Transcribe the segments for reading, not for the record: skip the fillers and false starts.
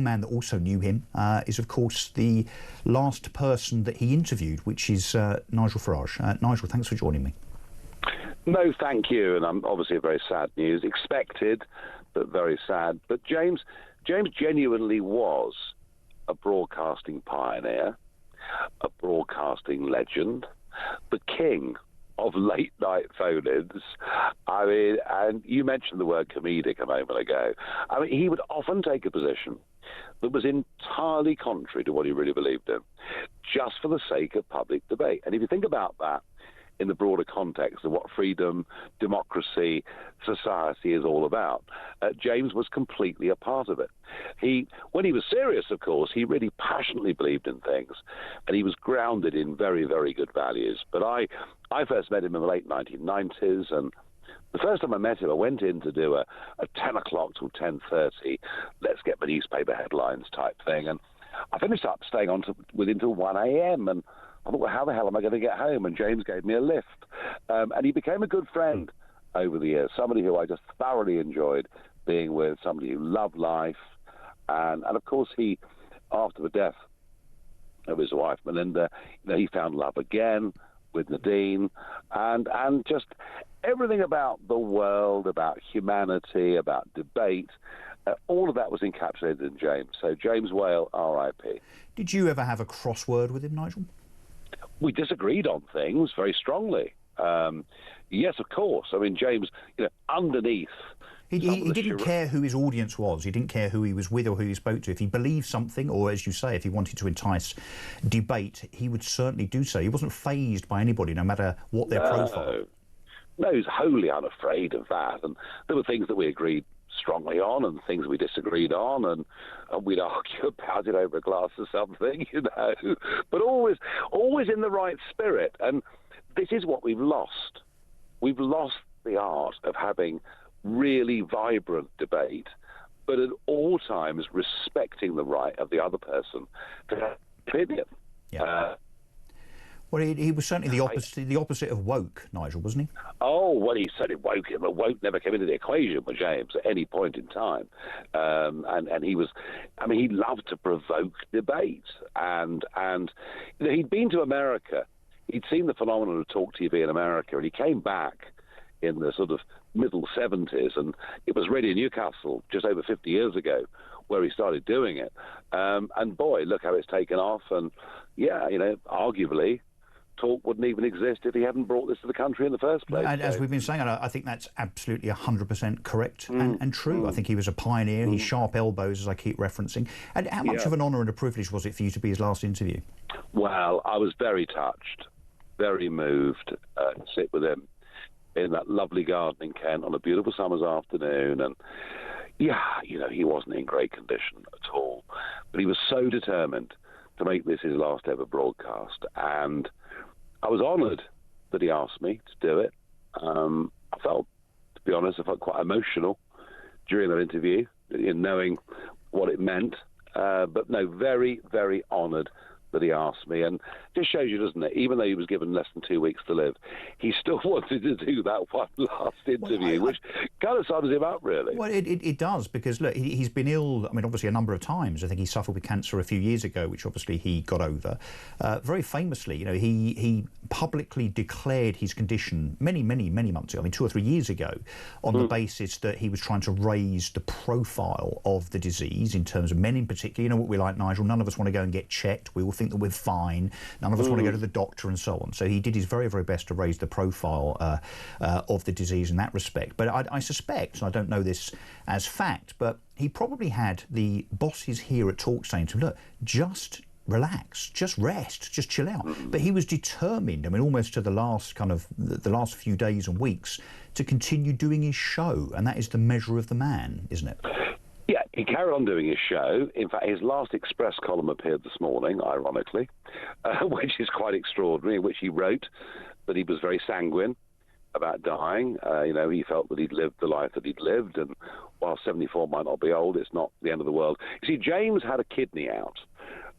man that also knew him is, of course, the last person that he interviewed, which is Nigel Farage. Nigel, thanks for joining me. No, thank you. And I'm obviously a very sad news. Expected, but very sad. But James genuinely was a broadcasting pioneer, a broadcasting legend, the king of late-night phone-ins. I mean, and you mentioned the word comedic a moment ago. I mean, he would often take a position that was entirely contrary to what he really believed in, just for the sake of public debate. And if you think about that in the broader context of what freedom, democracy, society is all about, James was completely a part of it. When he was serious, of course, he really passionately believed in things, and he was grounded in very, very good values. But I first met him in the late 1990s, and the first time I met him, I went in to do a 10 o'clock till 10:30, let's get the newspaper headlines type thing, and I finished up staying on until 1 a.m., and I thought, well, how the hell am I going to get home? And James gave me a lift. And he became a good friend over the years, somebody who I just thoroughly enjoyed being with, somebody who loved life. And of course, he, after the death of his wife, Melinda, he found love again with Nadine. And just everything about the world, about humanity, about debate, all of that was encapsulated in James. So James Whale, R.I.P. Did you ever have a crossword with him, Nigel? We disagreed on things very strongly. Yes, of course. I mean, James, underneath... He didn't care who his audience was. He didn't care who he was with or who he spoke to. If he believed something, or as you say, if he wanted to entice debate, he would certainly do so. He wasn't fazed by anybody, no matter what their profile. No, he's wholly unafraid of that. And there were things that we agreed strongly on and things we disagreed on, and we'd argue about it over a glass of something, but always in the right spirit. And this is what we've lost. We've lost the art of having really vibrant debate, but at all times respecting the right of the other person to have an opinion. Yeah. Well, he was certainly the opposite of woke, Nigel, wasn't he? Oh, well, he said it woke him, but woke never came into the equation with James at any point in time. And he was, he loved to provoke debate. And he'd been to America. He'd seen the phenomenon of talkTV in America, and he came back in the sort of middle 70s, and it was Radio Newcastle just over 50 years ago where he started doing it. And boy, look how it's taken off. And yeah, arguably, talk wouldn't even exist if he hadn't brought this to the country in the first place. And as we've been saying, I think that's absolutely 100% correct and true. I think he was a pioneer. He's sharp elbows, as I keep referencing. And how much of an honour and a privilege was it for you to be his last interview? Well, I was very touched, very moved to sit with him in that lovely garden in Kent on a beautiful summer's afternoon. And yeah, he wasn't in great condition at all, but he was so determined to make this his last ever broadcast. And I was honoured that he asked me to do it. To be honest, I felt quite emotional during that interview in knowing what it meant. But no, very, very honoured that he asked me. And it just shows you, doesn't it, even though he was given less than 2 weeks to live, he still wanted to do that one last interview, which kind of sums him up, really. Well, it does, because, look, he's been ill, obviously a number of times. I think he suffered with cancer a few years ago, which obviously he got over. Very famously, he publicly declared his condition many months ago, 2 or 3 years ago, on the basis that he was trying to raise the profile of the disease in terms of men in particular. You know what we're like, Nigel, none of us want to go and get checked. We all think that we're fine. None of us want to go to the doctor and so on. So he did his very, very best to raise the profile of the disease in that respect. But I suspect, and I don't know this as fact, but he probably had the bosses here at Talk saying to him, look, just relax, just rest, just chill out. But he was determined, almost to the last the last few days and weeks, to continue doing his show. And that is the measure of the man, isn't it? Yeah, he carried on doing his show. In fact, his last Express column appeared this morning, ironically, which is quite extraordinary, in which he wrote that he was very sanguine about dying. He felt that he'd lived the life that he'd lived, and while 74 might not be old, it's not the end of the world. You see, James had a kidney out,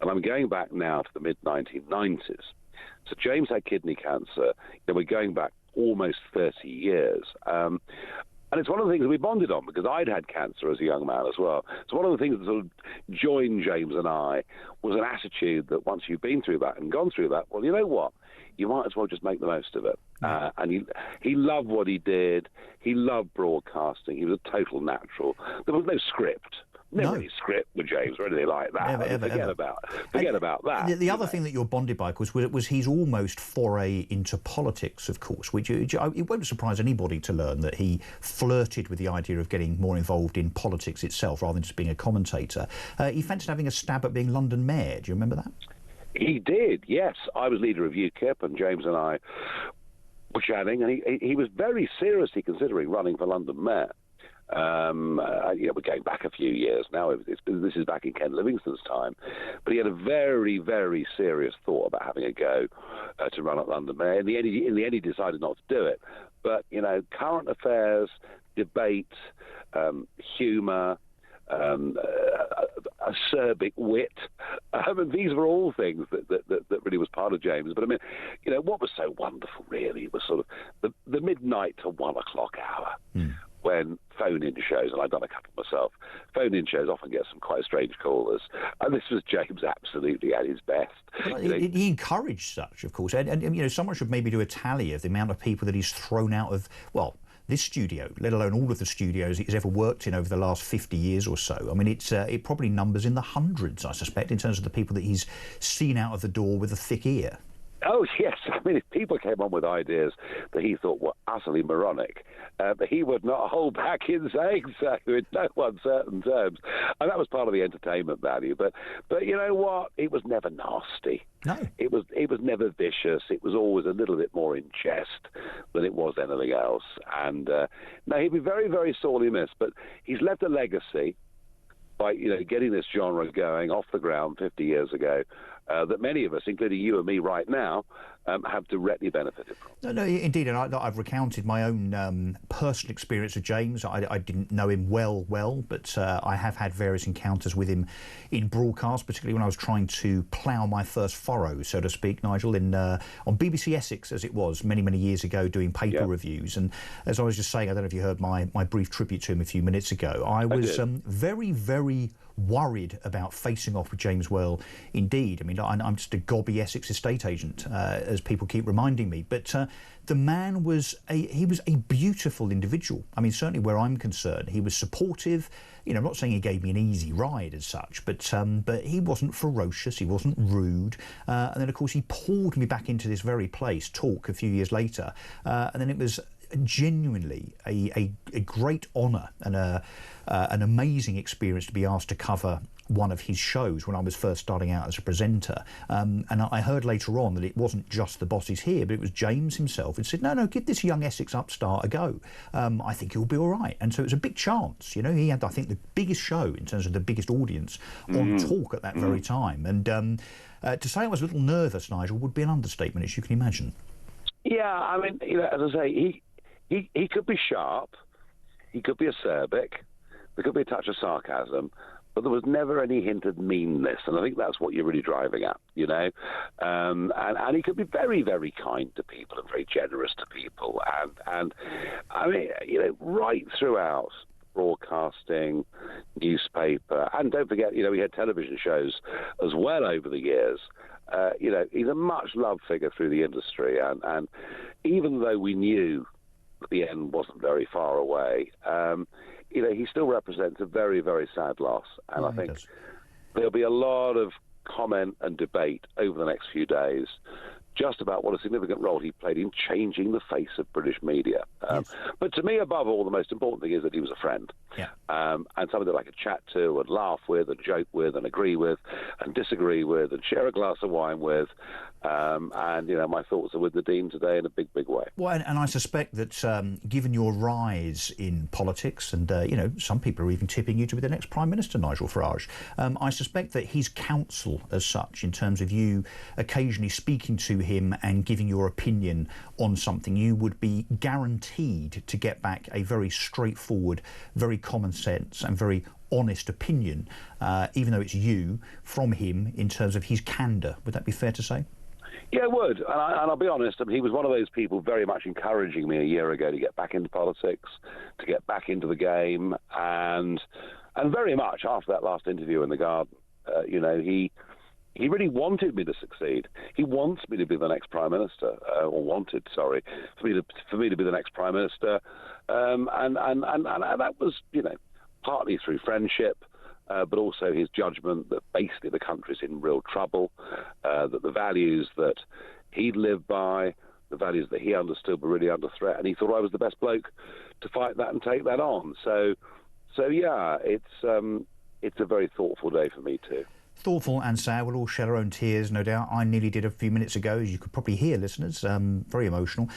and I'm going back now to the mid-1990s. So James had kidney cancer. We're going back almost 30 years. And it's one of the things that we bonded on, because I'd had cancer as a young man as well. So one of the things that sort of joined James and I was an attitude that once you've been through that and gone through that, well, you know what? You might as well just make the most of it. And he loved what he did. He loved broadcasting. He was a total natural. There was no script. Never any script with James or anything like that. Forget about that. The other thing that you're bonded by, of course, was his almost foray into politics, of course, which it won't surprise anybody to learn that he flirted with the idea of getting more involved in politics itself rather than just being a commentator. He fancied having a stab at being London Mayor. Do you remember that? He did, yes. I was leader of UKIP, and James and I were chatting, and he was very seriously considering running for London Mayor. We're going back a few years now. This is back in Ken Livingstone's time, but he had a very, very serious thought about having a go to run at London Mayor. In the end, he decided not to do it. But current affairs, debate, humour, acerbic wit. These were all things that really was part of James. But I mean, what was so wonderful really was sort of the midnight to 1 o'clock hour. When phone-in shows, and I've done a couple myself, phone-in shows often get some quite strange callers, and this was James absolutely at his best. Well, he encouraged such, of course, and someone should maybe do a tally of the amount of people that he's thrown out of, well, this studio, let alone all of the studios he's ever worked in over the last 50 years or so. I mean, it probably numbers in the hundreds, I suspect, in terms of the people that he's seen out of the door with a thick ear. Oh, yes. I mean, if people came on with ideas that he thought were utterly moronic, he would not hold back in saying so in no uncertain terms. And that was part of the entertainment value. But you know what? It was never nasty. No. It was never vicious. It was always a little bit more in jest than it was anything else. And, no, he'd be very, very sorely missed. But he's left a legacy by getting this genre going off the ground 50 years ago, that many of us, including you and me right now, have directly benefited from. No, indeed, and I've recounted my own personal experience of James. I didn't know him well, but I have had various encounters with him in broadcast, particularly when I was trying to plough my first furrow, so to speak, Nigel, on BBC Essex, as it was, many, many years ago, doing paper reviews. And as I was just saying, I don't know if you heard my brief tribute to him a few minutes ago, I was very, very worried about facing off with James Whale indeed. I mean, I'm just a gobby Essex estate agent, as people keep reminding me. But the man was a beautiful individual. I mean, certainly where I'm concerned, he was supportive. I'm not saying he gave me an easy ride as such, but he wasn't ferocious, he wasn't rude. And then, of course, he pulled me back into this very place, Talk, a few years later. And then it was genuinely a great honour and an amazing experience to be asked to cover one of his shows when I was first starting out as a presenter. And I heard later on that it wasn't just the bosses here, but it was James himself who said, no, give this young Essex upstart a go. I think he'll be all right. And so it was a big chance. He had, I think, the biggest show in terms of the biggest audience on Talk at that very time. And to say I was a little nervous, Nigel, would be an understatement, as you can imagine. Yeah, I mean, as I say, he could be sharp, he could be acerbic, there could be a touch of sarcasm, but there was never any hint of meanness, and I think that's what you're really driving at, and he could be very, very kind to people and very generous to people, and I mean, right throughout broadcasting, newspaper, and don't forget, we had television shows as well over the years. He's a much-loved figure through the industry, and even though we knew the end wasn't very far away, he still represents a very, very sad loss. And I think there'll be a lot of comment and debate over the next few days just about what a significant role he played in changing the face of British media. But to me, above all, the most important thing is that he was a friend. And somebody that I could chat to and laugh with and joke with and agree with and disagree with and share a glass of wine with. And my thoughts are with the Dean today in a big, big way. Well, and I suspect that given your rise in politics, and some people are even tipping you to be the next Prime Minister, Nigel Farage, I suspect that his counsel as such, in terms of you occasionally speaking to him and giving your opinion on something, you would be guaranteed to get back a very straightforward, very common sense and very honest opinion, even though it's you, from him in terms of his candour. Would that be fair to say? Yeah, it would. And I'll be honest, I mean, he was one of those people very much encouraging me a year ago to get back into politics, to get back into the game. And very much after that last interview in the Garden, he really wanted me to succeed. He wants me to be the next Prime Minister, or wanted, sorry, for me to be the next Prime Minister. And that was, partly through friendship, but also his judgment that basically the country's in real trouble, that the values that he'd lived by, the values that he understood were really under threat, and he thought I was the best bloke to fight that and take that on. So yeah, it's a very thoughtful day for me too. Thoughtful and sad. We'll all shed our own tears, no doubt. I nearly did a few minutes ago, as you could probably hear, listeners. Very emotional.